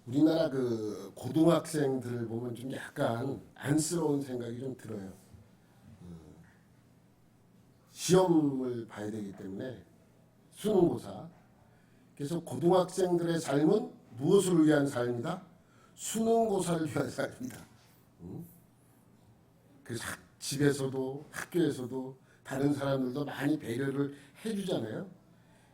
우리나라 그 고등학생들을 보면 좀 약간 안쓰러운 생각이 좀 들어요. 시험을 봐야 되기 때문에 수능고사. 그래서 고등학생들의 삶은 무엇을 위한 삶이다? 수능고사를 위한 삶이다. 그래서 집에서도 학교에서도 다른 사람들도 많이 배려를 해주잖아요.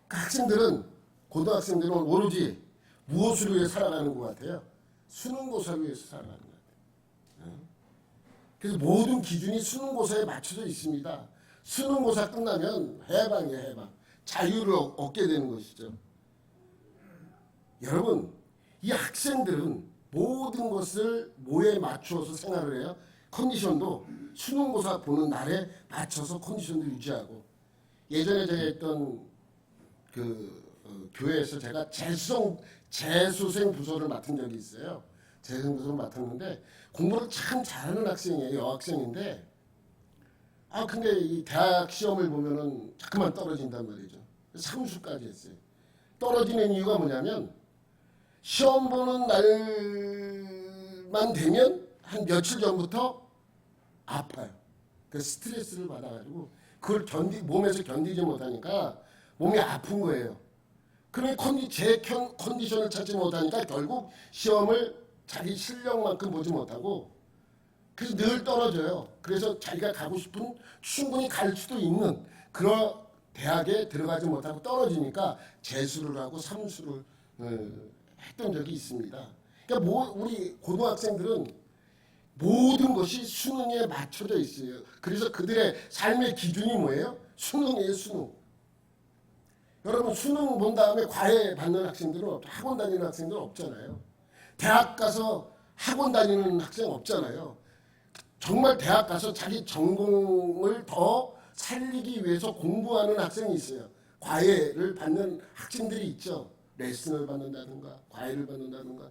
그 학생들은 고등학생들은 오로지 무엇을 위해 살아가는 것 같아요? 수능고사를 위해서 살아가는 것 같아요. 그래서 모든 기준이 수능고사에 맞춰져 있습니다. 수능고사 끝나면 해방이에요, 해방. 자유를 얻게 되는 것이죠. 여러분, 이 학생들은 모든 것을 뭐에 맞추어서 생활을 해요? 컨디션도 수능고사 보는 날에 맞춰서 컨디션을 유지하고, 예전에 제가 했던 교회에서 제가 재수생 부서를 맡은 적이 있어요. 재수생 부서를 맡았는데 공부를 참 잘하는 학생이에요. 여학생인데 근데 이 대학 시험을 보면은 자꾸만 떨어진단 말이죠. 삼수까지 했어요. 떨어지는 이유가 뭐냐면 시험 보는 날만 되면 한 며칠 전부터 아파요. 그 스트레스를 받아가지고 그걸 몸에서 견디지 못하니까 몸이 아픈 거예요. 그러면 제 컨디션을 찾지 못하니까 결국 시험을 자기 실력만큼 보지 못하고 그래서 늘 떨어져요. 그래서 자기가 가고 싶은 충분히 갈 수도 있는 그런 대학에 들어가지 못하고 떨어지니까 재수를 하고 삼수를 했던 적이 있습니다. 그러니까 우리 고등학생들은 모든 것이 수능에 맞춰져 있어요. 그래서 그들의 삶의 기준이 뭐예요? 수능이에요, 수능. 여러분 수능 본 다음에 과외 받는 학생들은 학원 다니는 학생들은 없잖아요. 대학 가서 학원 다니는 학생 없잖아요. 정말 대학 가서 자기 전공을 더 살리기 위해서 공부하는 학생이 있어요. 과외를 받는 학생들이 있죠. 레슨을 받는다든가 과외를 받는다든가.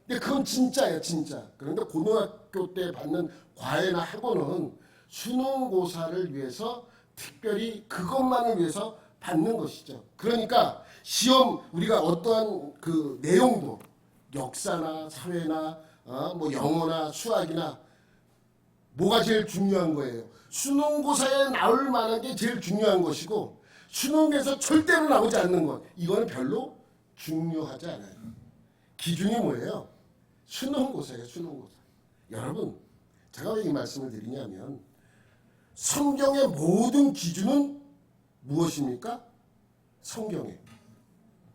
근데 그건 진짜예요, 진짜. 그런데 고등학교 때 받는 과외나 학원은 수능고사를 위해서 특별히 그것만을 위해서 받는 것이죠. 그러니까 시험 우리가 어떠한 그 내용도 역사나 사회나 뭐 영어나 수학이나 뭐가 제일 중요한 거예요? 수능고사에 나올 만한 게 제일 중요한 것이고 수능에서 절대로 나오지 않는 것 이거는 별로 중요하지 않아요. 기준이 뭐예요? 수능고사예요, 수능고사. 여러분, 제가 왜 이 말씀을 드리냐면 성경의 모든 기준은 무엇입니까? 성경에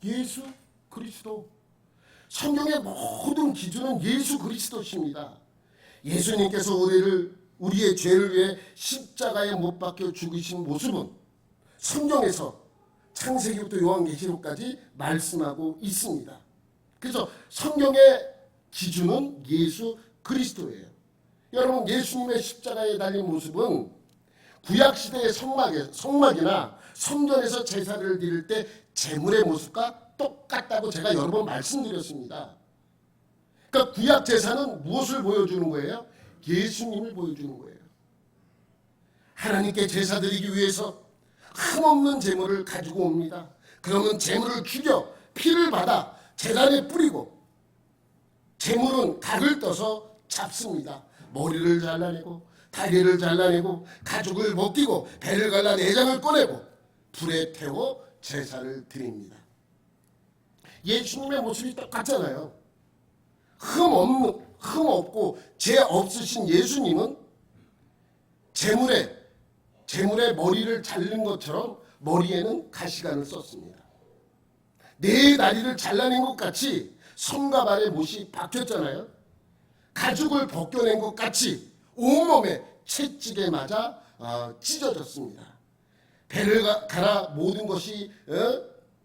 예수 그리스도. 성경의 모든 기준은 예수 그리스도십니다. 예수님께서 우리의 죄를 위해 십자가에 못 박혀 죽으신 모습은 성경에서 창세기부터 요한계시록까지 말씀하고 있습니다. 그래서 성경의 기준은 예수 그리스도예요. 여러분 예수님의 십자가에 달린 모습은 구약시대의 성막이나 성전에서 제사를 드릴 때 제물의 모습과 똑같다고 제가 여러 번 말씀드렸습니다. 그러니까 구약 제사는 무엇을 보여주는 거예요? 예수님을 보여주는 거예요. 하나님께 제사 드리기 위해서 흠없는 제물을 가지고 옵니다. 그러면 제물을 죽여 피를 받아 제단에 뿌리고 제물은 각을 떠서 잡습니다. 머리를 잘라내고 다리를 잘라내고 가죽을 벗기고 배를 갈라 내장을 꺼내고 불에 태워 제사를 드립니다. 예수님의 모습이 똑같잖아요. 흠 없고 죄 없으신 예수님은 제물의 머리를 자른 것처럼 머리에는 가시관을 썼습니다. 네 다리를 잘라낸 것 같이 손과 발에 못이 박혔잖아요. 가죽을 벗겨낸 것 같이 온몸에 채찍에 맞아 찢어졌습니다. 배를 갈아 모든 것이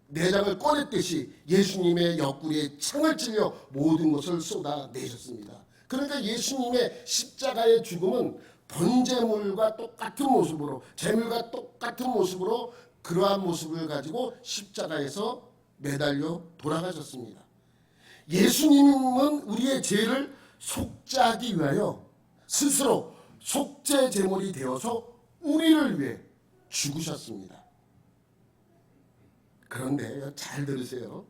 내장을 꺼냈듯이 예수님의 옆구리에 창을 찔려 모든 것을 쏟아내셨습니다. 그러니까 예수님의 십자가의 죽음은 번제물과 똑같은 모습으로 제물과 똑같은 모습으로 그러한 모습을 가지고 십자가에서 매달려 돌아가셨습니다. 예수님은 우리의 죄를 속죄하기 위하여 스스로 속죄 제물이 되어서 우리를 위해 죽으셨습니다. 그런데 잘 들으세요.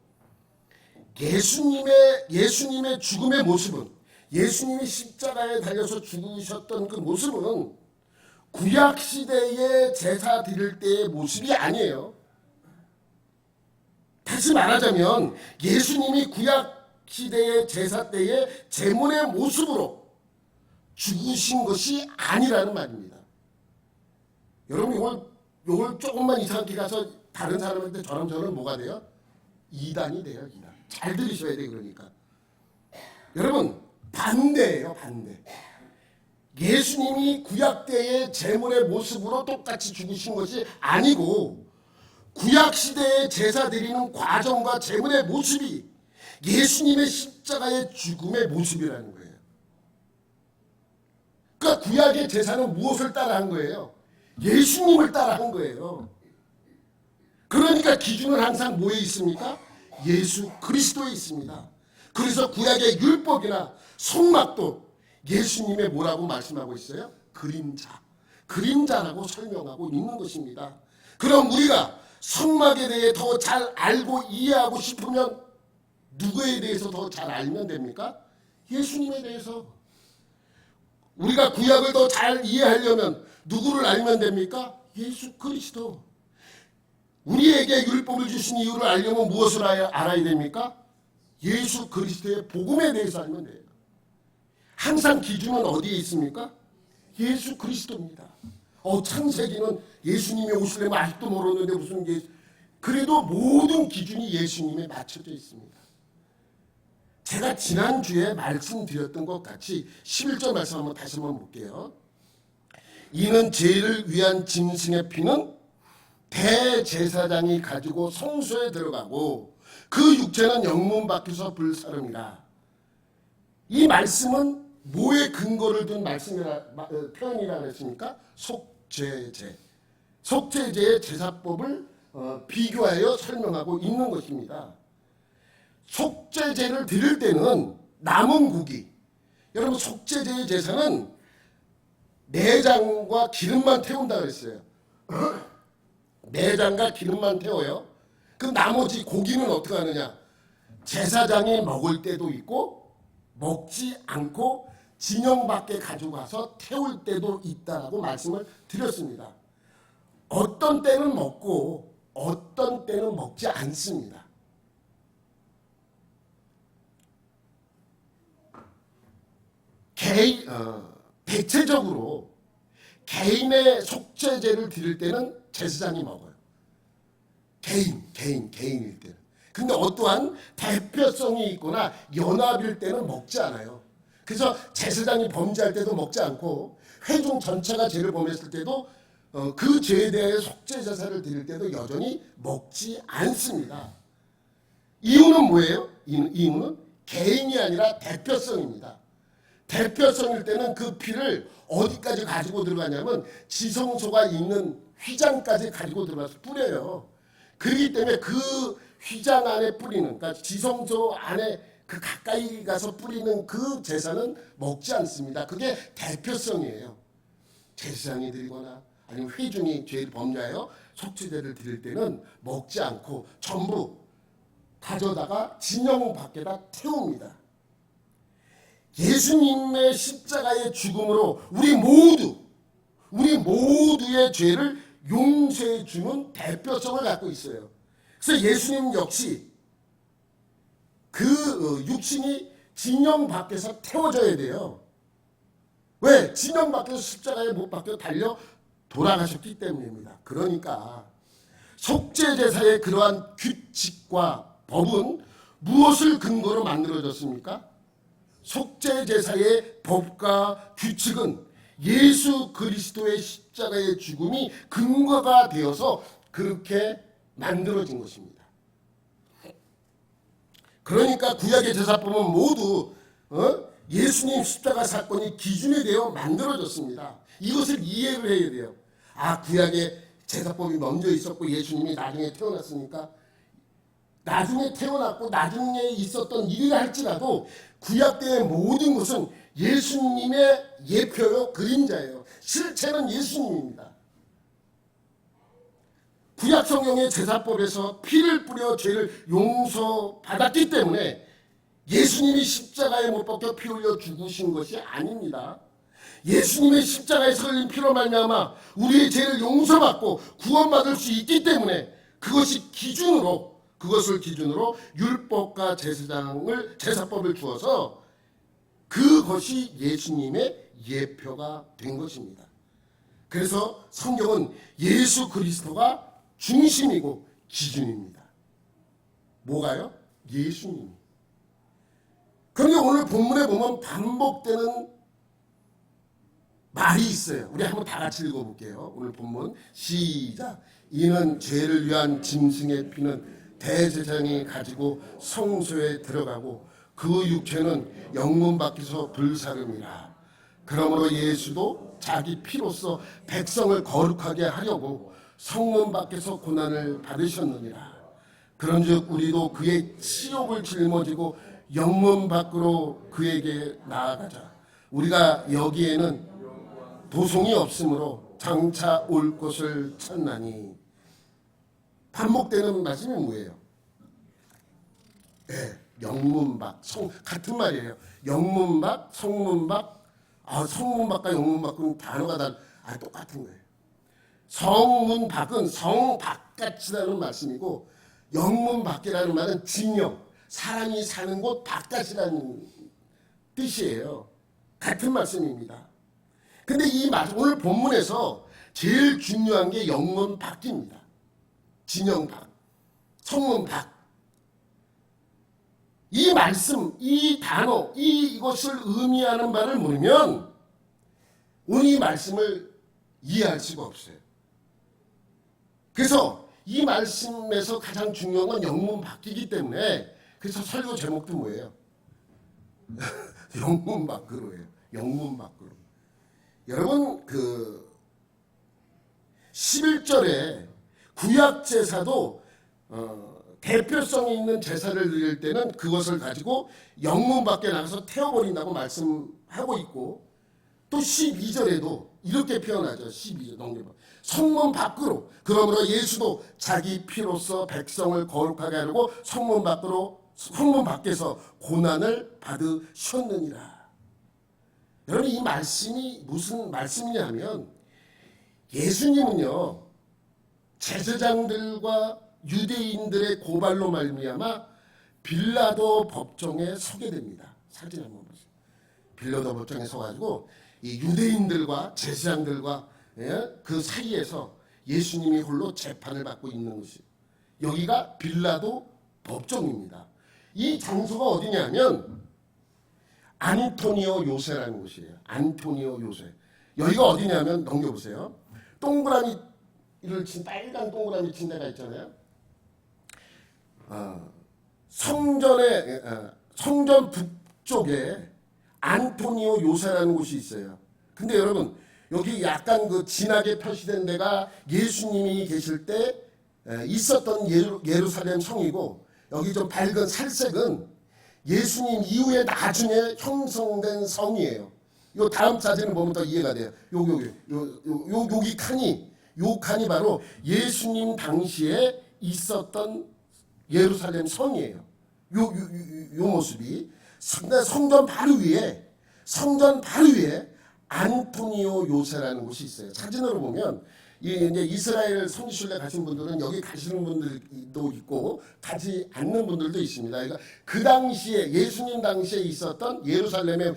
예수님의 죽음의 모습은, 예수님이 십자가에 달려서 죽으셨던 그 모습은 구약 시대의 제사 드릴 때의 모습이 아니에요. 다시 말하자면 예수님이 구약 시대의 제사 때의 제물의 모습으로 죽으신 것이 아니라는 말입니다. 여러분 이걸 조금만 이상하게 가서 다른 사람한테 저는 뭐가 돼요? 이단이 돼요. 이단. 잘 들으셔야 돼요. 그러니까 여러분 반대예요. 반대. 예수님이 구약 때의 제물의 모습으로 똑같이 죽으신 것이 아니고 구약 시대의 제사 드리는 과정과 제물의 모습이 예수님의 십자가의 죽음의 모습이라는 거예요. 그러니까 구약의 제사는 무엇을 따라한 거예요? 예수님을 따라한 거예요. 그러니까 기준은 항상 뭐에 있습니까? 예수 그리스도에 있습니다. 그래서 구약의 율법이나 성막도 예수님의 뭐라고 말씀하고 있어요? 그림자라고 설명하고 있는 것입니다. 그럼 우리가 성막에 대해 더 잘 알고 이해하고 싶으면 누구에 대해서 더 잘 알면 됩니까? 예수님에 대해서. 우리가 구약을 더 잘 이해하려면 누구를 알면 됩니까? 예수 그리스도. 우리에게 율법을 주신 이유를 알려면 무엇을 알아야 됩니까? 예수 그리스도의 복음에 대해서 알면 돼요. 항상 기준은 어디에 있습니까? 예수 그리스도입니다. 창세기는 예수님이 오시려면 아직도 모르는데 무슨 그래도 모든 기준이 예수님에 맞춰져 있습니다. 제가 지난주에 말씀드렸던 것 같이 11절 말씀 한번 다시 한번 볼게요. 이는 죄를 위한 짐승의 피는 대제사장이 가지고 성소에 들어가고 그 육체는 영문 밖에서 불사름이라. 이 말씀은 뭐에 근거를 둔 표현이라 그랬습니까? 속죄제. 속죄제의 제사법을 비교하여 설명하고 있는 것입니다. 속죄제를 드릴 때는 남은 고기, 여러분 속죄제의 제사는 내장과 기름만 태운다 그랬어요. 내장과 기름만 태워요. 그럼 나머지 고기는 어떻게 하느냐? 제사장이 먹을 때도 있고 먹지 않고 진영 밖에 가지고 가서 태울 때도 있다라고 말씀을 드렸습니다. 어떤 때는 먹고 어떤 때는 먹지 않습니다. 대체적으로 개인의 속죄제를 드릴 때는 제사장이 먹어요. 개인일 때는. 근데 어떠한 대표성이 있거나 연합일 때는 먹지 않아요. 그래서 제사장이 범죄할 때도 먹지 않고 회중 전체가 죄를 범했을 때도 그 죄에 대해 속죄제사를 드릴 때도 여전히 먹지 않습니다. 이유는 뭐예요? 이유는 개인이 아니라 대표성입니다. 대표성일 때는 그 피를 어디까지 가지고 들어가냐면 지성소가 있는 휘장까지 가지고 들어가서 뿌려요. 그렇기 때문에 그 휘장 안에 뿌리는, 그러니까 지성소 안에 그 가까이 가서 뿌리는 그 제사는 먹지 않습니다. 그게 대표성이에요. 제사장이 드리거나 아니면 회중이 죄를 범죄하여 속죄제를 드릴 때는 먹지 않고 전부 가져다가 진영 밖에다 태웁니다. 예수님의 십자가의 죽음으로 우리 모두의 죄를 용서해 주는 대표성을 갖고 있어요. 그래서 예수님 역시 그 육신이 진영 밖에서 태워져야 돼요. 왜? 진영 밖에서 십자가에 못 박혀 달려 돌아가셨기 때문입니다. 그러니까 속죄제사의 그러한 규칙과 법은 무엇을 근거로 만들어졌습니까? 속죄제사의 법과 규칙은 예수 그리스도의 십자가의 죽음이 근거가 되어서 그렇게 만들어진 것입니다. 그러니까 구약의 제사법은 모두 예수님 십자가 사건이 기준이 되어 만들어졌습니다. 이것을 이해를 해야 돼요. 구약의 제사법이 먼저 있었고 예수님이 나중에 태어났으니까 나중에 태어났고 나중에 있었던 일이라 할지라도 구약 때의 모든 것은 예수님의 예표요, 그림자예요. 실체는 예수님입니다. 구약 성경의 제사법에서 피를 뿌려 죄를 용서받았기 때문에 예수님이 십자가에 못 박혀 피 흘려 죽으신 것이 아닙니다. 예수님의 십자가에서 흘린 피로 말미암아 우리의 죄를 용서받고 구원받을 수 있기 때문에 그것을 기준으로 율법과 제사법을 주어서 그것이 예수님의 예표가 된 것입니다. 그래서 성경은 예수 그리스도가 중심이고 기준입니다. 뭐가요? 예수님. 그런데 오늘 본문에 보면 반복되는 말이 있어요. 우리 한번 다 같이 읽어볼게요. 오늘 본문 시작. 이는 죄를 위한 짐승의 피는 대제사장이 가지고 성소에 들어가고 그 육체는 영문 밖에서 불사름이라. 그러므로 예수도 자기 피로써 백성을 거룩하게 하려고 성문 밖에서 고난을 받으셨느니라. 그런즉 우리도 그의 치욕을 짊어지고 영문 밖으로 그에게 나아가자. 우리가 여기에는 도성이 없으므로 장차 올 것을 찾나니. 반복되는 말씀이 뭐예요? 네, 영문밖, 같은 말이에요. 영문밖, 성문밖. 성문밖과 영문밖은 단어가 똑같은 거예요. 성문밖은 성바깥이라는 말씀이고, 영문밖이라는 말은 진영, 사람이 사는 곳 바깥이라는 뜻이에요. 같은 말씀입니다. 근데 이 말씀, 오늘 본문에서 제일 중요한 게 영문밖입니다. 진영 밖, 성문 밖. 이 말씀, 이 단어, 이것을 의미하는 바를 모르면 오늘 이 말씀을 이해할 수가 없어요. 그래서 이 말씀에서 가장 중요한 건 영문 밖이기 때문에 그래서 설교 제목도 뭐예요? 영문 밖으로예요. 영문 밖으로. 여러분 11절에 구약 제사도 대표성이 있는 제사를 드릴 때는 그것을 가지고 영문 밖에 나가서 태워버린다고 말씀하고 있고, 또 12절에도 이렇게 표현하죠. 12절 넘겨봐. 성문 밖으로. 그러므로 예수도 자기 피로써 백성을 거룩하게 하려고 성문 밖에서 고난을 받으셨느니라. 여러분, 이 말씀이 무슨 말씀이냐면 예수님은요 제사장들과 유대인들의 고발로 말미암아 빌라도 법정에 서게 됩니다. 사진 한번 보세요. 빌라도 법정에 서가지고 이 유대인들과 제사장들과 그 사이에서 예수님이 홀로 재판을 받고 있는 것이, 여기가 빌라도 법정입니다. 이 장소가 어디냐면 안토니오 요새라는 곳이에요. 안토니오 요새. 여기가 어디냐면 넘겨보세요. 동그라미를 친 빨간 동그라미 친 데가 있잖아요. 성전 북쪽에 안토니오 요새라는 곳이 있어요. 근데 여러분 여기 약간 진하게 표시된 데가 예수님이 계실 때 있었던 예루살렘 성이고, 여기 좀 밝은 살색은 예수님 이후에 나중에 형성된 성이에요. 요 다음 사진을 보면 더 이해가 돼요. 여기 칸이 바로 예수님 당시에 있었던 예루살렘 성이에요. 요 모습이 성전 바로 위에 안토니오 요새라는 곳이 있어요. 사진으로 보면 이제 이스라엘 성지순례 가신 분들은 여기 가시는 분들도 있고 가지 않는 분들도 있습니다. 그러니까 그 당시에 예수님 당시에 있었던 예루살렘의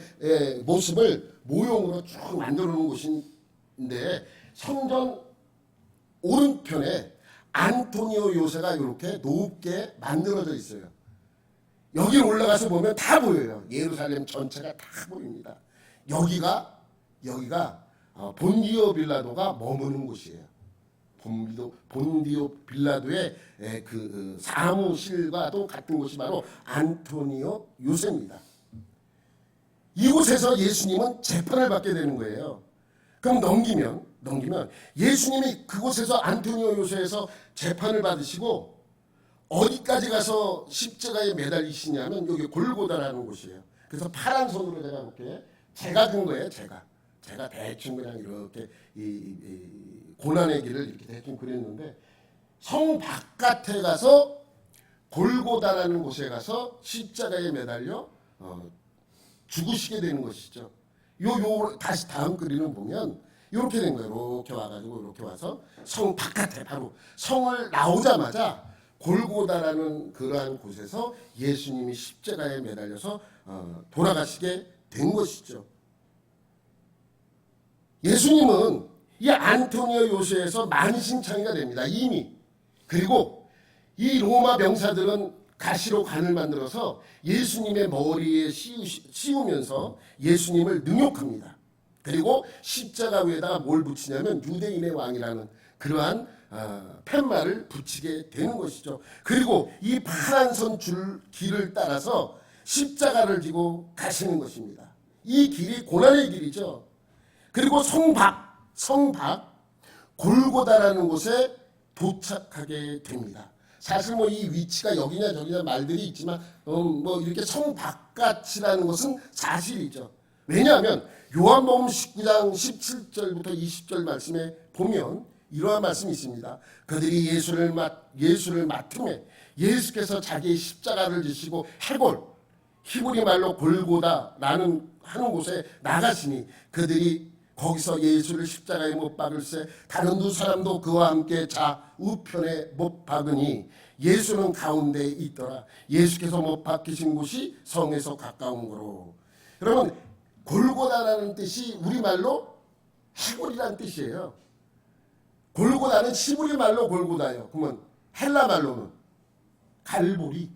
모습을 모형으로 쭉 만들어 놓은 곳인데, 성전 오른편에 안토니오 요새가 이렇게 높게 만들어져 있어요. 여기 올라가서 보면 다 보여요. 예루살렘 전체가 다 보입니다. 여기가 본디오 빌라도가 머무는 곳이에요. 본디오 빌라도의 그 사무실과도 같은 곳이 바로 안토니오 요새입니다. 이곳에서 예수님은 재판을 받게 되는 거예요. 그럼 넘기면 예수님이 그곳에서 안토니오 요새에서 재판을 받으시고 어디까지 가서 십자가에 매달리시냐면 여기 골고다라는 곳이에요. 그래서 파란 손으로 제가 이렇게 제가 든 거예요. 제가 대충 그냥 이렇게 이 고난의 길을 이렇게 대충 그렸는데, 성 바깥에 가서 골고다라는 곳에 가서 십자가에 매달려 죽으시게 되는 것이죠. 다시 다음 그림을 보면 이렇게 된 거예요. 이렇게 와가지고 이렇게 와서 성 바깥에 바로 성을 나오자마자 골고다라는 그러한 곳에서 예수님이 십자가에 매달려서 돌아가시게 된 것이죠. 예수님은 이 안토니오 요새에서 만신창이가 됩니다. 이미. 그리고 이 로마 병사들은 가시로 관을 만들어서 예수님의 머리에 씌우면서 예수님을 능욕합니다. 그리고 십자가 위에다가 뭘 붙이냐면 유대인의 왕이라는 그러한 팻말을 붙이게 되는 것이죠. 그리고 이 파란 선 줄 길을 따라서 십자가를 지고 가시는 것입니다. 이 길이 고난의 길이죠. 그리고 성박 골고다라는 곳에 도착하게 됩니다. 사실 뭐 이 위치가 여기냐 저기냐 말들이 있지만 뭐 이렇게 성바깥이라는 것은 사실이죠. 왜냐하면 요한복음 19장 17절부터 20절 말씀에 보면 이러한 말씀이 있습니다. 그들이 예수를 맡음에 예수께서 자기의 십자가를 지시고 해골 히브리 말로 골고다라는 하는 곳에 나가시니 그들이 거기서 예수를 십자가에 못 박을세 다른 두 사람도 그와 함께 좌우편에 못 박으니 예수는 가운데에 있더라. 예수께서 못 박히신 곳이 성에서 가까운 거로. 여러분 골고다라는 뜻이 우리말로 해골이라는 뜻이에요. 골고다는 히브리 말로 골고다예요. 그러면 헬라 말로는 갈보리.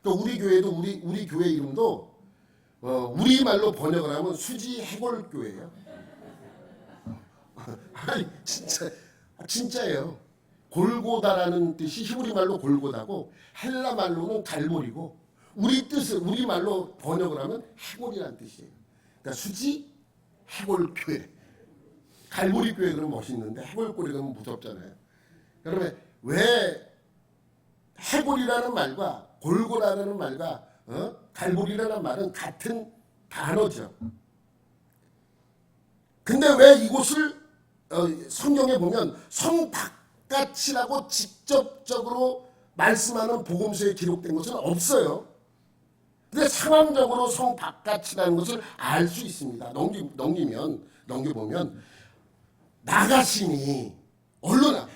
그러니까 우리 교회도 우리 교회 이름도 우리 말로 번역을 하면 수지 해골 교회예요. 아니 진짜예요. 골고다라는 뜻이 히브리 말로 골고다고 헬라 말로는 갈보리고 우리 말로 번역을 하면 해골이라는 뜻이에요. 그러니까 수지 해골 교회. 갈보리 교회 그러면 멋있는데 해골교회 그러면 무섭잖아요. 여러분 왜 해골이라는 말과 골고라는 말과 갈보리라는 말은 같은 단어죠. 근데 왜 이곳을 성경에 보면 성 바깥이라고 직접적으로 말씀하는 복음서에 기록된 것은 없어요. 근데 상황적으로 성 바깥이라는 것을 알 수 있습니다. 넘겨보면 나가시니 얼른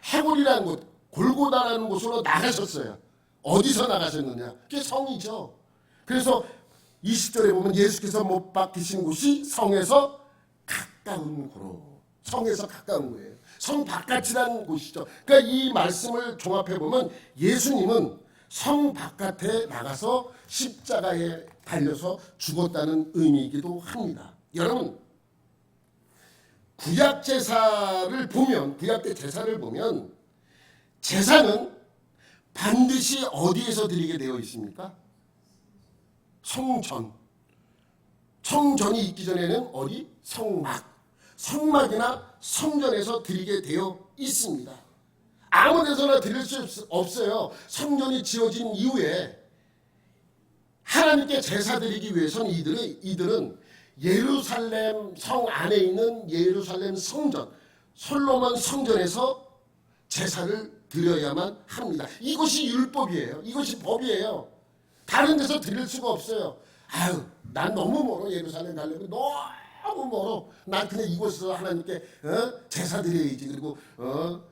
해골이라는 곳 골고다라는 곳으로 나가셨어요. 어디서 나가셨느냐? 그게 성이죠. 그래서 20절에 보면 예수께서 못 박히신 곳이 성에서 가까운 곳으로. 성에서 가까운 거예요. 성 바깥이라는 곳이죠. 그러니까 이 말씀을 종합해 보면 예수님은 성 바깥에 나가서 십자가에 달려서 죽었다는 의미이기도 합니다. 여러분 구약 제사를 보면 제사는 반드시 어디에서 드리게 되어 있습니까? 성전. 성전이 있기 전에는 어디? 성막이나 성전에서 드리게 되어 있습니다. 아무 데서나 드릴 수 없어요. 성전이 지어진 이후에 하나님께 제사 드리기 위해서는 이들은 예루살렘 성 안에 있는 예루살렘 성전, 솔로몬 성전에서 제사를 드려야만 합니다. 이것이 율법이에요. 이것이 법이에요. 다른 데서 드릴 수가 없어요. 아유, 난 너무 멀어. 예루살렘 가려면 너무 멀어. 난 그냥 이곳에서 하나님께 제사 드려야지. 그리고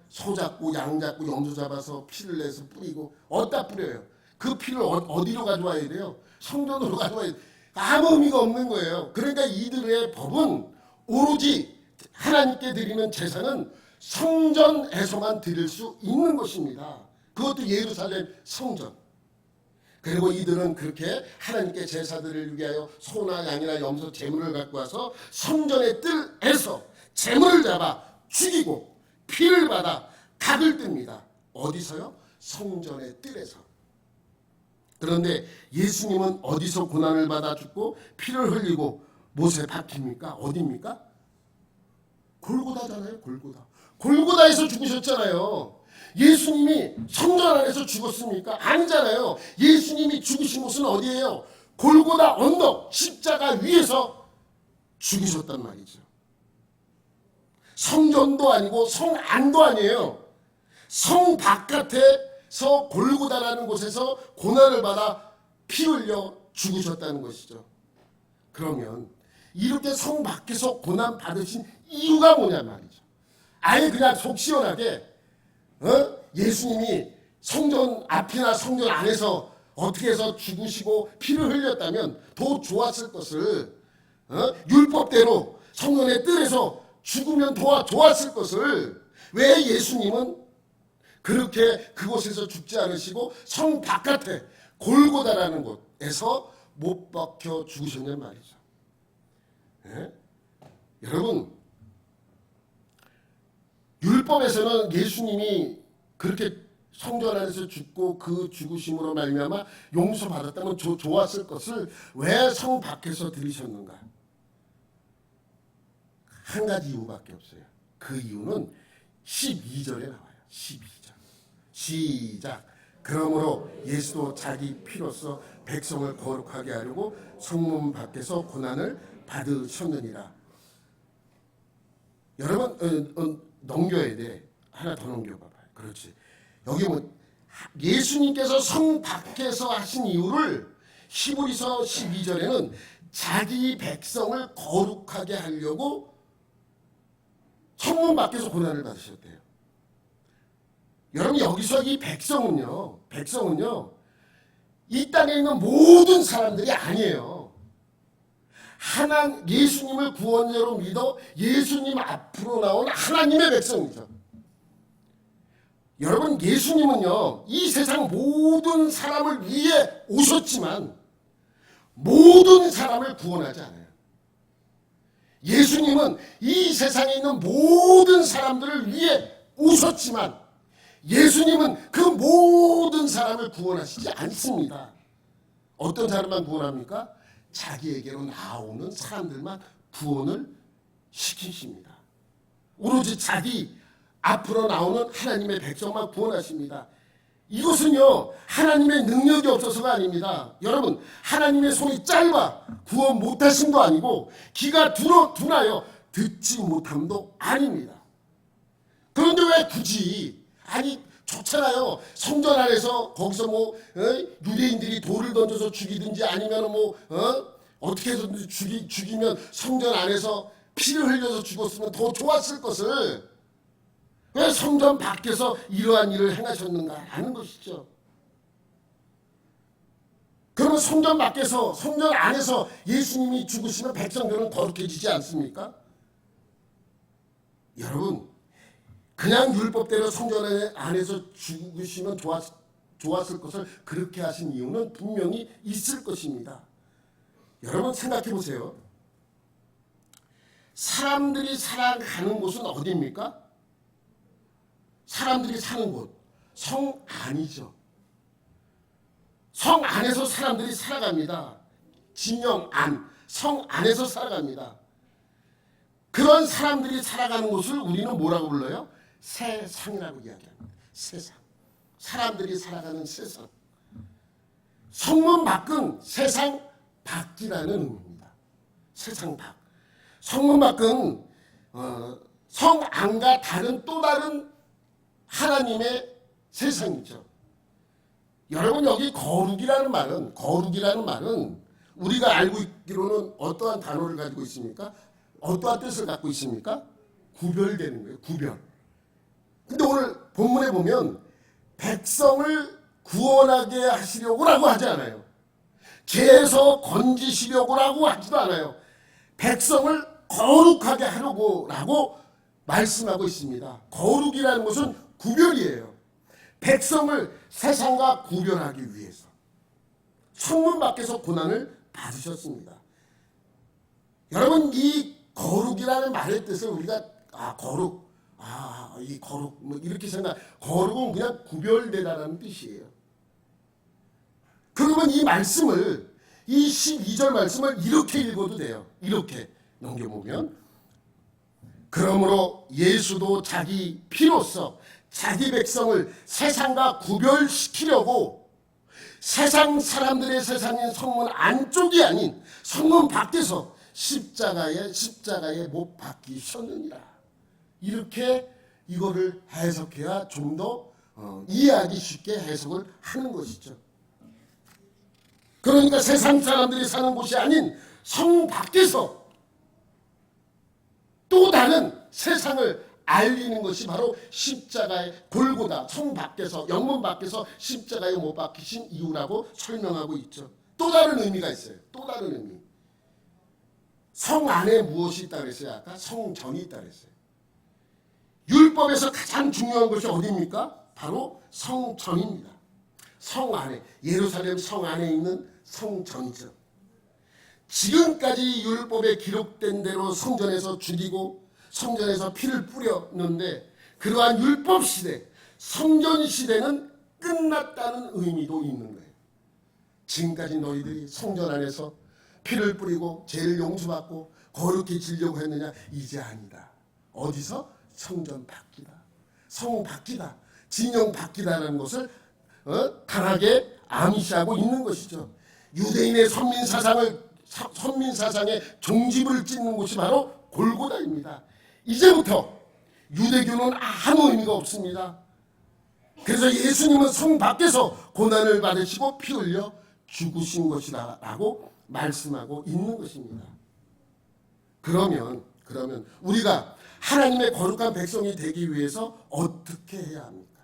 소 잡고 양 잡고 염소 잡아서 피를 내서 뿌리고 어디다 뿌려요? 그 피를 어디로 가져와야 돼요? 성전으로 가져와야 돼요. 아무 의미가 없는 거예요. 그러니까 이들의 법은 오로지 하나님께 드리는 제사는 성전에서만 드릴 수 있는 것입니다. 그것도 예루살렘 성전. 그리고 이들은 그렇게 하나님께 제사 드리기 위하여 소나 양이나 염소 제물을 갖고 와서 성전의 뜰에서 제물을 잡아 죽이고 피를 받아 각을 뜹니다. 어디서요? 성전의 뜰에서. 그런데 예수님은 어디서 고난을 받아 죽고 피를 흘리고 못에 박힙니까? 어디입니까? 골고다잖아요. 골고다에서 죽으셨잖아요. 예수님이 성전 안에서 죽었습니까? 아니잖아요. 예수님이 죽으신 곳은 어디예요? 골고다 언덕 십자가 위에서 죽으셨단 말이죠. 성전도 아니고 성안도 아니에요. 성 바깥에서 골고다라는 곳에서 고난을 받아 피 흘려 죽으셨다는 것이죠. 그러면 이렇게 성 밖에서 고난 받으신 이유가 뭐냐 말이죠. 아예 그냥 속 시원하게 예수님이 성전 앞이나 성전 안에서 어떻게 해서 죽으시고 피를 흘렸다면 더 좋았을 것을 율법대로 성전의 뜰에서 죽으면 더 좋았을 것을 왜 예수님은 그렇게 그곳에서 죽지 않으시고 성 바깥에 골고다라는 곳에서 못 박혀 죽으셨냔 말이죠. 예? 여러분, 율법에서는 예수님이 그렇게 성전 안에서 죽고 그 죽으심으로 말미암아 용서받았다면 좋았을 것을 왜 성 밖에서 드리셨는가? 한 가지 이유밖에 없어요. 그 이유는 12절에 나와요. 12절. 시작. 그러므로 예수도 자기 피로써 백성을 거룩하게 하려고 성문 밖에서 고난을 받으셨느니라. 여러분 넘겨야 돼. 하나 더 넘겨봐봐요. 그렇지. 여기 뭐 예수님께서 성 밖에서 하신 이유를 히브리서 12절에는 자기 백성을 거룩하게 하려고 성문 밖에서 고난을 받으셨대요. 여러분 여기서 이 백성은요 이 땅에 있는 모든 사람들이 아니에요. 예수님을 구원자로 믿어 예수님 앞으로 나온 하나님의 백성이죠. 여러분 예수님은요 이 세상 모든 사람을 위해 오셨지만 모든 사람을 구원하지 않아요. 예수님은 이 세상에 있는 모든 사람들을 위해 오셨지만 예수님은 그 모든 사람을 구원하시지 않습니다. 어떤 사람만 구원합니까? 자기에게로 나오는 사람들만 구원을 시키십니다. 오로지 자기 앞으로 나오는 하나님의 백성만 구원하십니다. 이것은요 하나님의 능력이 없어서가 아닙니다. 여러분 하나님의 손이 짧아 구원 못하심도 아니고 귀가 둔하여 듣지 못함도 아닙니다. 그런데 왜 굳이 좋잖아요. 성전 안에서 거기서 유대인들이 돌을 던져서 죽이든지 아니면 어떻게 해서든지 죽이면 성전 안에서 피를 흘려서 죽었으면 더 좋았을 것을 왜 성전 밖에서 이러한 일을 행하셨는가 하는 것이죠. 그러면 성전 밖에서 성전 안에서 예수님이 죽으시면 백성들은 거룩해지지 않습니까? 여러분 그냥 율법대로 성전 안에서 죽으시면 좋았을 것을 그렇게 하신 이유는 분명히 있을 것입니다. 여러분 생각해 보세요. 사람들이 살아가는 곳은 어디입니까? 사람들이 사는 곳, 성 안이죠. 성 안에서 사람들이 살아갑니다. 진영 안, 성 안에서 살아갑니다. 그런 사람들이 살아가는 곳을 우리는 뭐라고 불러요? 세상이라고 이야기합니다. 세상. 사람들이 살아가는 세상. 성문 밖은 세상 밖이라는 의미입니다. 세상 밖. 성문 밖은 성 안과 다른 또 다른 하나님의 세상이죠. 여러분 여기 거룩이라는 말은 우리가 알고 있기로는 어떠한 단어를 가지고 있습니까? 어떠한 뜻을 갖고 있습니까? 구별되는 거예요. 구별. 근데 오늘 본문에 보면 백성을 구원하게 하시려고라고 하지 않아요. 죄에서 건지시려고라고 하지도 않아요. 백성을 거룩하게 하려고라고 말씀하고 있습니다. 거룩이라는 것은 구별이에요. 백성을 세상과 구별하기 위해서 성문 밖에서 고난을 받으셨습니다. 여러분 이 거룩이라는 말의 뜻을 우리가 이 거룩 이렇게 생각. 거룩은 그냥 구별되다라는 뜻이에요. 그러면 이 말씀을 이 12절 말씀을 이렇게 읽어도 돼요. 이렇게 넘겨보면 그러므로 예수도 자기 피로써 자기 백성을 세상과 구별시키려고 세상 사람들의 세상인 성문 안쪽이 아닌 성문 밖에서 십자가에 못 박히셨느니라. 이렇게 이거를 해석해야 좀 더 이해하기 쉽게 해석을 하는 것이죠. 그러니까 세상 사람들이 사는 곳이 아닌 성 밖에서 또 다른 세상을 알리는 것이 바로 십자가의 골고다, 성 밖에서, 영문 밖에서 십자가에 못 박히신 이유라고 설명하고 있죠. 또 다른 의미가 있어요. 또 다른 의미. 성 안에 무엇이 있다 그랬어요? 아까 성전이 있다 그랬어요. 율법에서 가장 중요한 것이 어디입니까? 바로 성전입니다. 성 안에, 예루살렘 성 안에 있는 성전이죠. 지금까지 율법에 기록된 대로 성전에서 죽이고 성전에서 피를 뿌렸는데 그러한 율법 시대, 성전 시대는 끝났다는 의미도 있는 거예요. 지금까지 너희들이 성전 안에서 피를 뿌리고 죄를 용서받고 거룩해지려고 했느냐? 이제 아니다. 어디서? 성전 밖이다. 성 밖이다. 진영 밖이다라는 것을 강하게 암시하고 있는 것이죠. 유대인의 선민사상의 종집을 찢는 곳이 바로 골고다입니다. 이제부터 유대교는 아무 의미가 없습니다. 그래서 예수님은 성 밖에서 고난을 받으시고 피 흘려 죽으신 것이다 라고 말씀하고 있는 것입니다. 그러면 우리가 하나님의 거룩한 백성이 되기 위해서 어떻게 해야 합니까?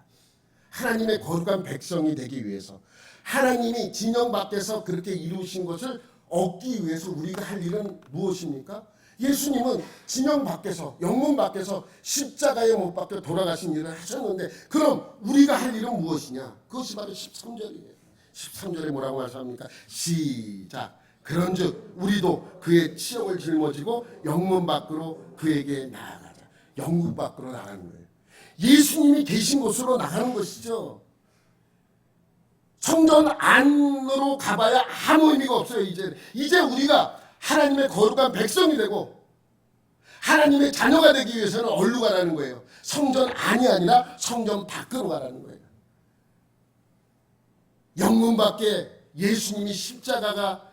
하나님의 거룩한 백성이 되기 위해서 하나님이 진영 밖에서 그렇게 이루신 것을 얻기 위해서 우리가 할 일은 무엇입니까? 예수님은 진영 밖에서, 영문 밖에서 십자가에 못 박혀 돌아가신 일을 하셨는데 그럼 우리가 할 일은 무엇이냐? 그것이 바로 13절이에요. 13절에 뭐라고 말씀합니까? 시작. 그런즉 우리도 그의 치욕을 짊어지고 영문 밖으로 그에게 나아가자. 영문 밖으로 나가는 거예요. 예수님이 계신 곳으로 나가는 것이죠. 성전 안으로 가봐야 아무 의미가 없어요. 이제 우리가 하나님의 거룩한 백성이 되고 하나님의 자녀가 되기 위해서는 어디로 가라는 거예요? 성전 안이 아니라 성전 밖으로 가라는 거예요. 영문 밖에 예수님이 십자가가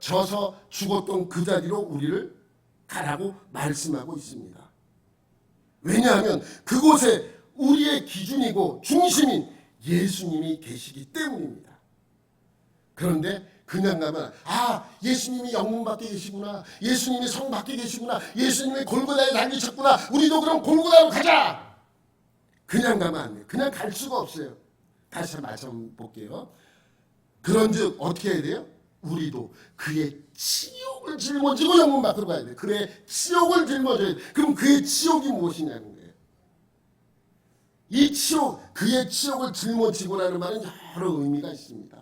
져서 죽었던 그 자리로 우리를 가라고 말씀하고 있습니다. 왜냐하면 그곳에 우리의 기준이고 중심인 예수님이 계시기 때문입니다. 그런데 그냥 가면 예수님이 영문 밖에 계시구나, 예수님이 성 밖에 계시구나, 예수님이 골고다에 달리셨구나, 우리도 그럼 골고다로 가자. 그냥 가면 안 돼요. 그냥 갈 수가 없어요. 다시 말씀 볼게요. 그런즉 어떻게 해야 돼요? 우리도 그의 치욕을 짊어지고 영문 밖으로 가야 돼요. 그의 치욕을 짊어져야 돼요. 그럼 그의 치욕이 무엇이냐는 거예요. 이 치욕, 그의 치욕을 짊어지고라는 말은 여러 의미가 있습니다.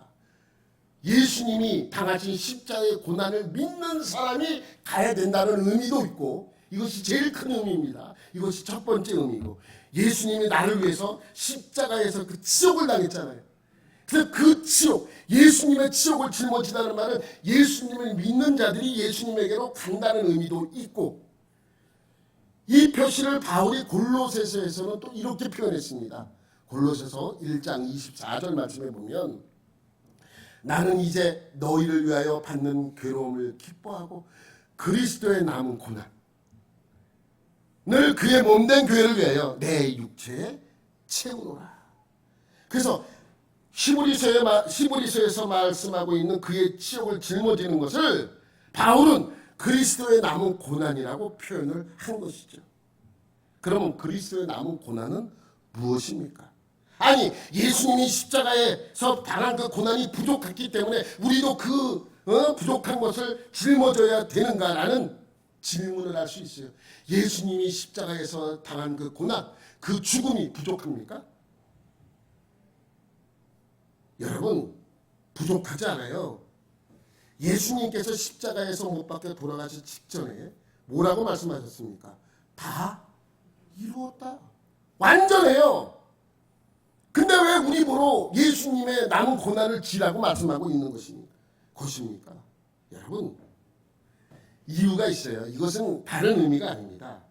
예수님이 당하신 십자가의 고난을 믿는 사람이 가야 된다는 의미도 있고, 이것이 제일 큰 의미입니다. 이것이 첫 번째 의미고, 예수님이 나를 위해서 십자가에서 그 치욕을 당했잖아요. 그래서 그 치욕, 예수님의 치욕을 짊어지다는 말은 예수님을 믿는 자들이 예수님에게로 간다는 의미도 있고, 이 표시를 바울이 골로새서에서는 또 이렇게 표현했습니다. 골로새서 1장 24절 말씀에 보면 나는 이제 너희를 위하여 받는 괴로움을 기뻐하고 그리스도의 남은 고난 늘 그의 몸된 교회를 위하여 내 육체에 채우노라. 그래서 히브리서에서 말씀하고 있는 그의 치욕을 짊어지는 것을 바울은 그리스도의 남은 고난이라고 표현을 한 것이죠. 그러면 그리스도의 남은 고난은 무엇입니까? 아니, 예수님이 십자가에서 당한 그 고난이 부족했기 때문에 우리도 그 부족한 것을 짊어져야 되는가라는 질문을 할 수 있어요. 예수님이 십자가에서 당한 그 고난, 그 죽음이 부족합니까? 여러분, 부족하지 않아요. 예수님께서 십자가에서 못 박혀 돌아가실 직전에 뭐라고 말씀하셨습니까? 다 이루었다. 완전해요. 근데 왜 우리 보러 예수님의 남은 고난을 지라고 말씀하고 있는 것입니까? 여러분, 이유가 있어요. 이것은 다른 의미가 아닙니다.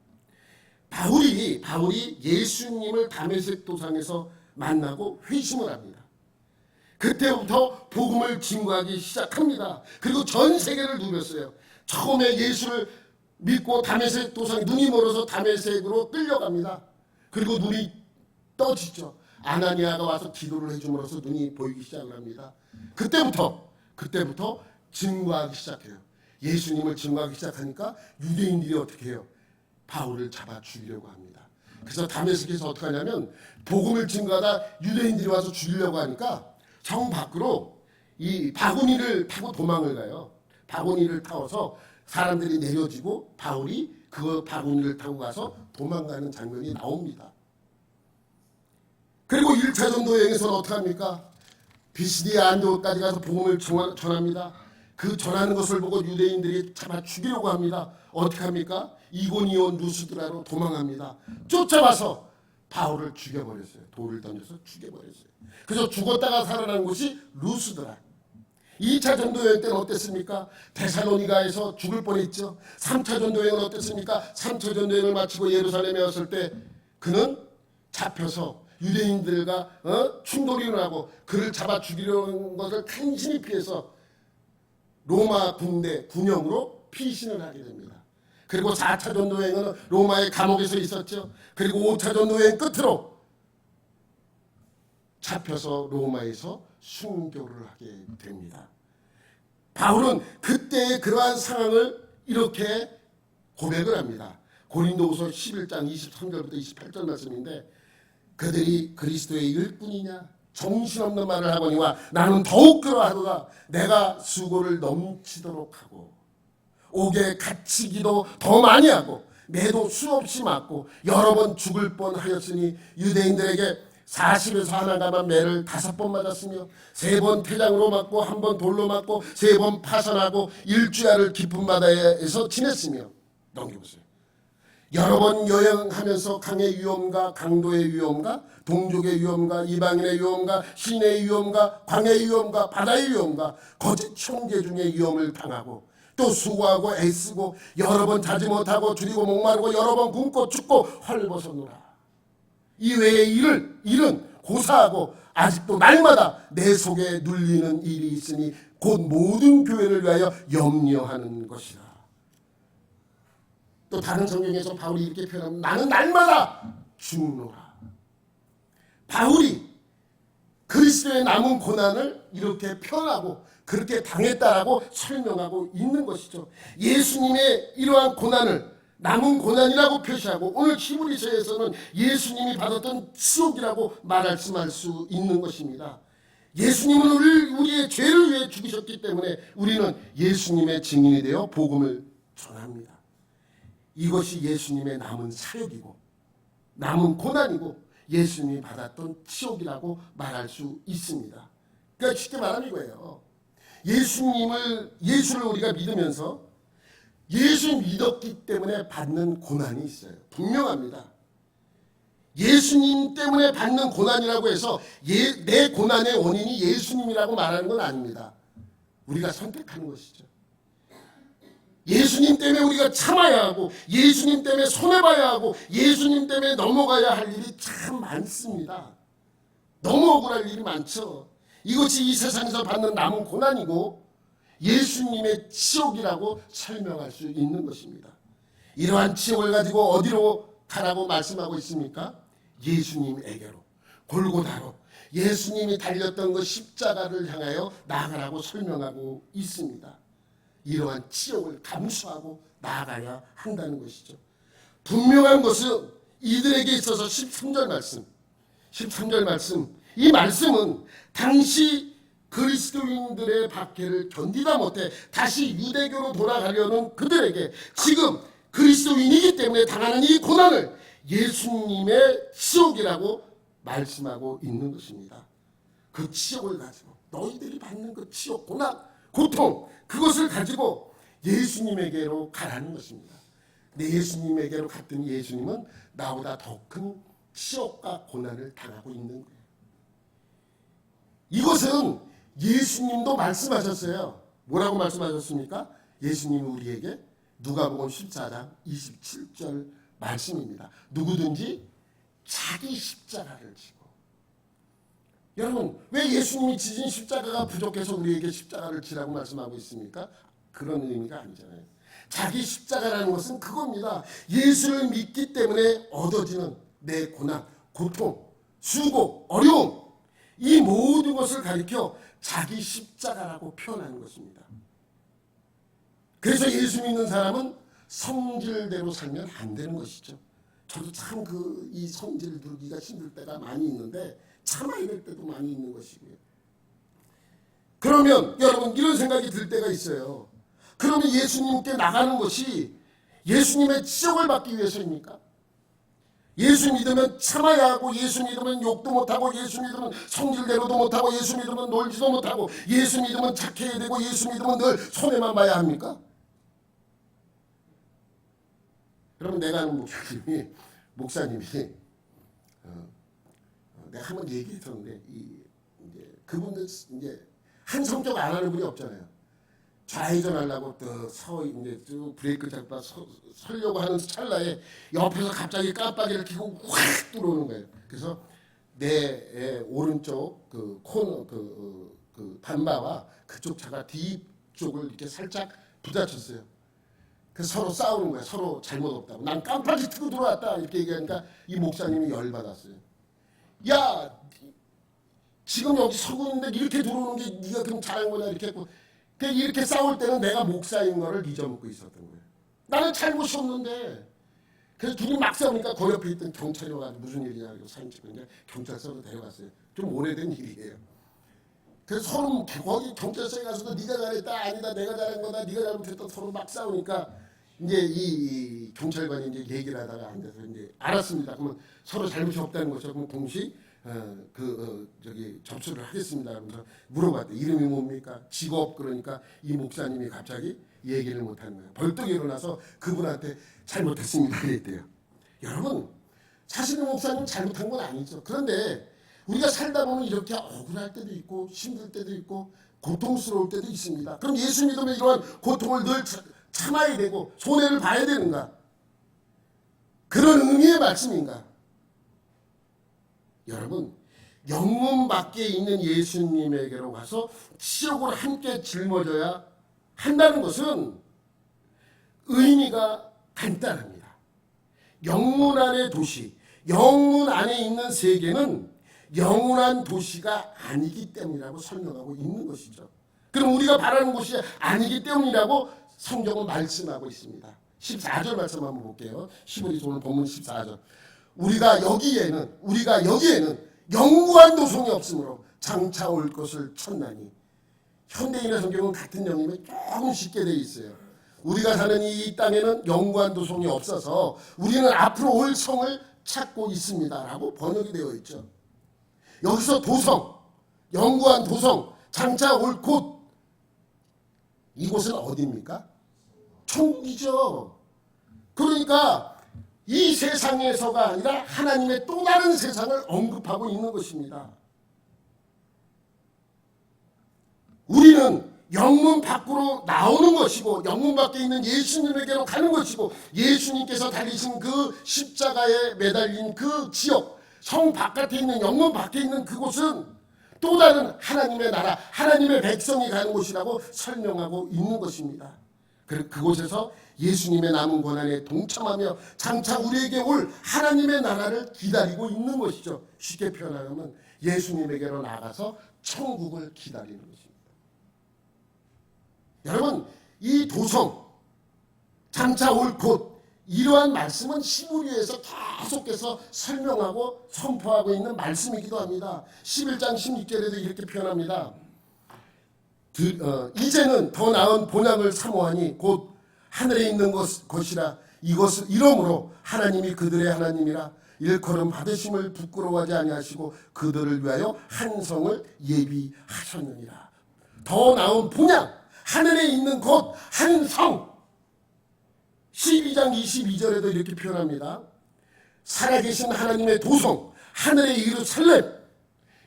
바울이 예수님을 다메섹 도상에서 만나고 회심을 합니다. 그때부터 복음을 증거하기 시작합니다. 그리고 전 세계를 누볐어요. 처음에 예수를 믿고 다메섹 도상에 눈이 멀어서 다메섹으로 끌려갑니다. 그리고 눈이 떠지죠. 아나니아가 와서 기도를 해줌으로써 눈이 보이기 시작을 합니다. 그때부터 증거하기 시작해요. 예수님을 증거하기 시작하니까 유대인들이 어떻게 해요? 바울을 잡아 죽이려고 합니다. 그래서 다메섹에서 어떻게 하냐면 복음을 증거하다 유대인들이 와서 죽이려고 하니까 성 밖으로 이 바구니를 타고 도망을 가요. 바구니를 타고서 사람들이 내려지고 바울이 그 바구니를 타고 가서 도망가는 장면이 나옵니다. 그리고 1차 전도 여행에서는 어떻게 합니까? 비시디아 안디옥까지 가서 복음을 전합니다. 그 전하는 것을 보고 유대인들이 잡아 죽이려고 합니다. 어떻게 합니까? 이고니온 루스드라로 도망합니다. 쫓아와서 바울을 죽여버렸어요. 돌을 던져서 죽여버렸어요. 그래서 죽었다가 살아난 곳이 루스드라. 2차 전도여행 때는 어땠습니까? 데살로니가에서 죽을 뻔했죠. 3차 전도여행은 어땠습니까? 3차 전도여행을 마치고 예루살렘에 왔을 때 그는 잡혀서 유대인들과 충돌이 일어나고 그를 잡아 죽이려는 것을 간신히 피해서 로마 군대 군영으로 피신을 하게 됩니다. 그리고 4차 전도여행은 로마의 감옥에서 있었죠. 그리고 5차 전도여행 끝으로 잡혀서 로마에서 순교를 하게 됩니다. 바울은 그때의 그러한 상황을 이렇게 고백을 합니다. 고린도후서 11장 23절부터 28절 말씀인데 그들이 그리스도의 일꾼이냐 정신없는 말을 하거니와 나는 더욱 그러하도다. 내가 수고를 넘치도록 하고 옥에 갇히기도 더 많이 하고 매도 수없이 맞고 여러 번 죽을 뻔하였으니 유대인들에게 40에서 하나 감한 매를 5번 맞았으며 3번 태장으로 맞고 1번 돌로 맞고 3번 파선하고 일주야를 깊은 바다에서 지냈으며 넘겨보세요. 여러 번 여행하면서 강의 위험과 강도의 위험과 동족의 위험과 이방인의 위험과 시내의 위험과 광야의 위험과 바다의 위험과 거짓 총재 중의 위험을 당하고 또 수고하고 애쓰고 여러 번 자지 못하고 줄이고 목마르고 여러 번 굶고 춥고 헐벗어노라. 이 외의 일은 고사하고 아직도 날마다 내 속에 눌리는 일이 있으니 곧 모든 교회를 위하여 염려하는 것이라. 또 다른 성경에서 바울이 이렇게 표현합니다. 나는 날마다 죽노라. 바울이 그리스도의 남은 고난을 이렇게 표현하고 그렇게 당했다라고 설명하고 있는 것이죠. 예수님의 이러한 고난을 남은 고난이라고 표시하고 오늘 히브리서에서는 예수님이 받았던 지옥이라고 말씀할 수 있는 것입니다. 예수님은 우리의 죄를 위해 죽으셨기 때문에 우리는 예수님의 증인이 되어 복음을 전합니다. 이것이 예수님의 남은 사역이고 남은 고난이고 예수님이 받았던 치욕이라고 말할 수 있습니다. 그러니까 쉽게 말하면 이거예요. 예수를 우리가 믿으면서 예수 믿었기 때문에 받는 고난이 있어요. 분명합니다. 예수님 때문에 받는 고난이라고 해서 내 고난의 원인이 예수님이라고 말하는 건 아닙니다. 우리가 선택하는 것이죠. 예수님 때문에 우리가 참아야 하고 예수님 때문에 손해봐야 하고 예수님 때문에 넘어가야 할 일이 참 많습니다. 너무 억울할 일이 많죠. 이것이 이 세상에서 받는 남은 고난이고 예수님의 치욕이라고 설명할 수 있는 것입니다. 이러한 치욕을 가지고 어디로 가라고 말씀하고 있습니까? 예수님에게로, 골고다로 예수님이 달렸던 그 십자가를 향하여 나아가라고 설명하고 있습니다. 이러한 치욕을 감수하고 나아가야 한다는 것이죠. 분명한 것은 이들에게 있어서 13절 말씀, 이 말씀은 당시 그리스도인들의 박해를 견디다 못해 다시 유대교로 돌아가려는 그들에게 지금 그리스도인이기 때문에 당하는 이 고난을 예수님의 치욕이라고 말씀하고 있는 것입니다. 그 치욕을 가지고 너희들이 받는 그 치욕, 고난, 고통 그것을 가지고 예수님에게로 가라는 것입니다. 내 예수님에게로 갔더니 예수님은 나보다 더 큰 치욕과 고난을 당하고 있는 거예요. 이것은 예수님도 말씀하셨어요. 뭐라고 말씀하셨습니까? 예수님이 우리에게 누가복음 14장 27절 말씀입니다. 누구든지 자기 십자가를 지고. 여러분, 왜 예수님이 지진 십자가가 부족해서 우리에게 십자가를 지라고 말씀하고 있습니까? 그런 의미가 아니잖아요. 자기 십자가라는 것은 그겁니다. 예수를 믿기 때문에 얻어지는 내 고난, 고통, 수고, 어려움 이 모든 것을 가리켜 자기 십자가라고 표현하는 것입니다. 그래서 예수 믿는 사람은 성질대로 살면 안 되는 것이죠. 저도 참 이 성질 부르기가 힘들 때가 많이 있는데 참아야 될 때도 많이 있는 것이고요. 그러면 여러분 이런 생각이 들 때가 있어요. 그러면 예수님께 나가는 것이 예수님의 지적을 받기 위해서입니까? 예수 믿으면 참아야 하고, 예수 믿으면 욕도 못하고, 예수 믿으면 성질대로도 못하고, 예수 믿으면 놀지도 못하고, 예수 믿으면 착해야 되고, 예수 믿으면 늘 손해만 봐야 합니까? 그러면 내가 아는 목사님이 내가 한번 얘기했었는데 이제 그분들 이제 한 성격 안 하는 분이 없잖아요. 좌회전하려고 이제 브레이크 잡다 서려고 하는 찰나에 옆에서 갑자기 깜빡이를 켜고 확 들어오는 거예요. 그래서 내 오른쪽 그 코너 그 반바와 그쪽 차가 뒤쪽을 이렇게 살짝 부딪혔어요. 그래서 서로 싸우는 거야. 서로 잘못 없다고. 난 깜빡이 켜고 들어왔다 이렇게 얘기하니까 이 목사님이 열받았어요. 야, 지금 여기 서고 있는데 이렇게 들어오는 게 네가 그럼 잘한 거냐 이렇게 했고, 이렇게 싸울 때는 내가 목사인 거를 잊어먹고 있었던 거예요. 나는 잘못이 없는데. 그래서 둘이 막 싸우니까 그 옆에 있던 경찰이 와가지고 무슨 일이냐 이러고 사진 찍는데 경찰서로 데려갔어요. 좀 오래된 일이에요. 그래서 서로 거기 경찰서에 가서도 네가 잘했다, 아니다, 내가 잘한 거다, 네가 잘못했다, 서로 막 싸우니까 이제 이 경찰관이 이제 얘기를 하다가 앉아서 이제 알았습니다. 그러면 서로 잘못이 없다는 거죠. 그럼 동시 접수를 하겠습니다. 그러면서 물어봤대. 이름이 뭡니까? 직업. 그러니까 이 목사님이 갑자기 얘기를 못하는 거예요. 벌떡 일어나서 그분한테 잘못했습니다 그랬대요. 여러분, 사실은 목사님 잘못한 건 아니죠. 그런데 우리가 살다 보면 이렇게 억울할 때도 있고 힘들 때도 있고 고통스러울 때도 있습니다. 그럼 예수 믿으면 이러한 고통을 늘 참아야 되고 손해를 봐야 되는가? 그런 의미의 말씀인가? 여러분, 영문 밖에 있는 예수님에게로 가서 지옥으로 함께 짊어져야 한다는 것은 의미가 간단합니다. 영문 안의 도시, 영문 안에 있는 세계는 영원한 도시가 아니기 때문이라고 설명하고 있는 것이죠. 그럼 우리가 바라는 곳이 아니기 때문이라고 성경은 말씀하고 있습니다. 14절 말씀 한번 볼게요. 히브리서 오늘 본문 14절. 우리가 여기에는 영구한 도성이 없으므로 장차 올 것을 찾나니. 현대인의 성경은 같은 영임에 조금 쉽게 되어 있어요. 우리가 사는 이 땅에는 영구한 도성이 없어서 우리는 앞으로 올 성을 찾고 있습니다라고 번역이 되어 있죠. 여기서 도성, 영구한 도성, 장차 올 곳, 이곳은 어디입니까? 천국이죠. 그러니까 이 세상에서가 아니라 하나님의 또 다른 세상을 언급하고 있는 것입니다. 우리는 영문 밖으로 나오는 것이고 영문 밖에 있는 예수님에게로 가는 것이고 예수님께서 달리신 그 십자가에 매달린 그 지역, 성 바깥에 있는 영문 밖에 있는 그곳은 또 다른 하나님의 나라, 하나님의 백성이 가는 곳이라고 설명하고 있는 것입니다. 그곳에서 예수님의 남은 고난에 동참하며 장차 우리에게 올 하나님의 나라를 기다리고 있는 것이죠. 쉽게 표현하면 예수님에게로 나가서 천국을 기다리는 것입니다. 여러분, 이 도성, 장차 올 곳, 이러한 말씀은 히브리어에서 계속해서 설명하고 선포하고 있는 말씀이기도 합니다. 11장 16절에도 이렇게 표현합니다. 이제는 더 나은 본향을 사모하니 곧 하늘에 있는 것이라. 이것을 이러므로 하나님이 그들의 하나님이라 일컬음 받으심을 부끄러워하지 아니하시고 그들을 위하여 한 성을 예비하셨느니라. 더 나은 본향, 하늘에 있는 곳, 한 성. 12장 22절에도 이렇게 표현합니다. 살아계신 하나님의 도성, 하늘의 예루살렘.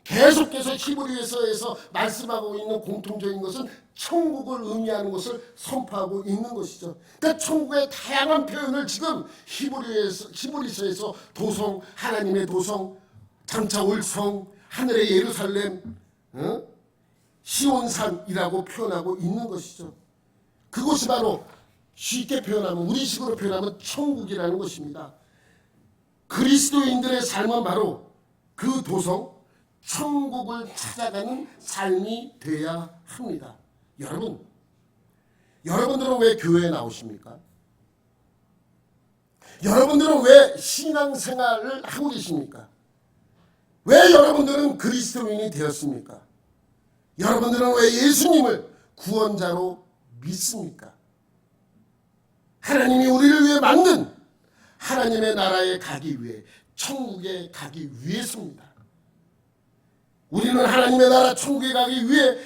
계속해서 히브리서에서 말씀하고 있는 공통적인 것은 천국을 의미하는 것을 선포하고 있는 것이죠. 그러니까 천국의 다양한 표현을 지금 히브리서에서 도성, 하나님의 도성, 장차 올 성, 하늘의 예루살렘, 시온산이라고 표현하고 있는 것이죠. 그것이 바로 쉽게 표현하면, 우리식으로 표현하면 천국이라는 것입니다. 그리스도인들의 삶은 바로 그 도성 천국을 찾아가는 삶이 되어야 합니다. 여러분들은 왜 교회에 나오십니까? 여러분들은 왜 신앙생활을 하고 계십니까? 왜 여러분들은 그리스도인이 되었습니까? 여러분들은 왜 예수님을 구원자로 믿습니까? 하나님이 우리를 위해 만든 하나님의 나라에 가기 위해, 천국에 가기 위해서입니다. 우리는 하나님의 나라 천국에 가기 위해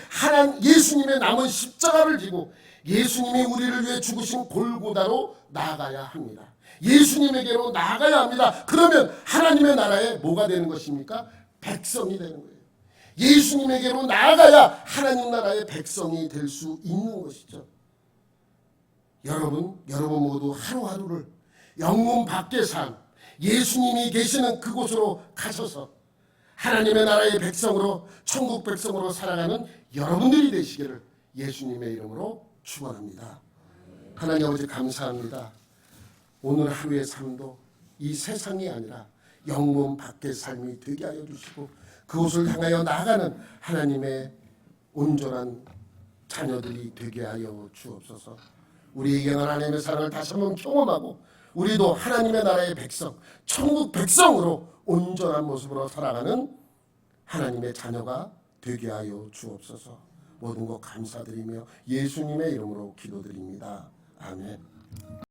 예수님의 남은 십자가를 지고 예수님이 우리를 위해 죽으신 골고다로 나아가야 합니다. 예수님에게로 나아가야 합니다. 그러면 하나님의 나라에 뭐가 되는 것입니까? 백성이 되는 거예요. 예수님에게로 나아가야 하나님 나라의 백성이 될 수 있는 것이죠. 여러분 모두 하루하루를 영문 밖의 삶, 예수님이 계시는 그곳으로 가셔서 하나님의 나라의 백성으로, 천국 백성으로 살아가는 여러분들이 되시기를 예수님의 이름으로 축원합니다. 하나님 아버지 감사합니다. 오늘 하루의 삶도 이 세상이 아니라 영문 밖의 삶이 되게 하여 주시고 그곳을 향하여 나아가는 하나님의 온전한 자녀들이 되게 하여 주옵소서. 우리에게 하나님의 사랑을 다시 한번 경험하고 우리도 하나님의 나라의 백성, 천국 백성으로 온전한 모습으로 살아가는 하나님의 자녀가 되게 하여 주옵소서. 모든 것 감사드리며 예수님의 이름으로 기도드립니다. 아멘.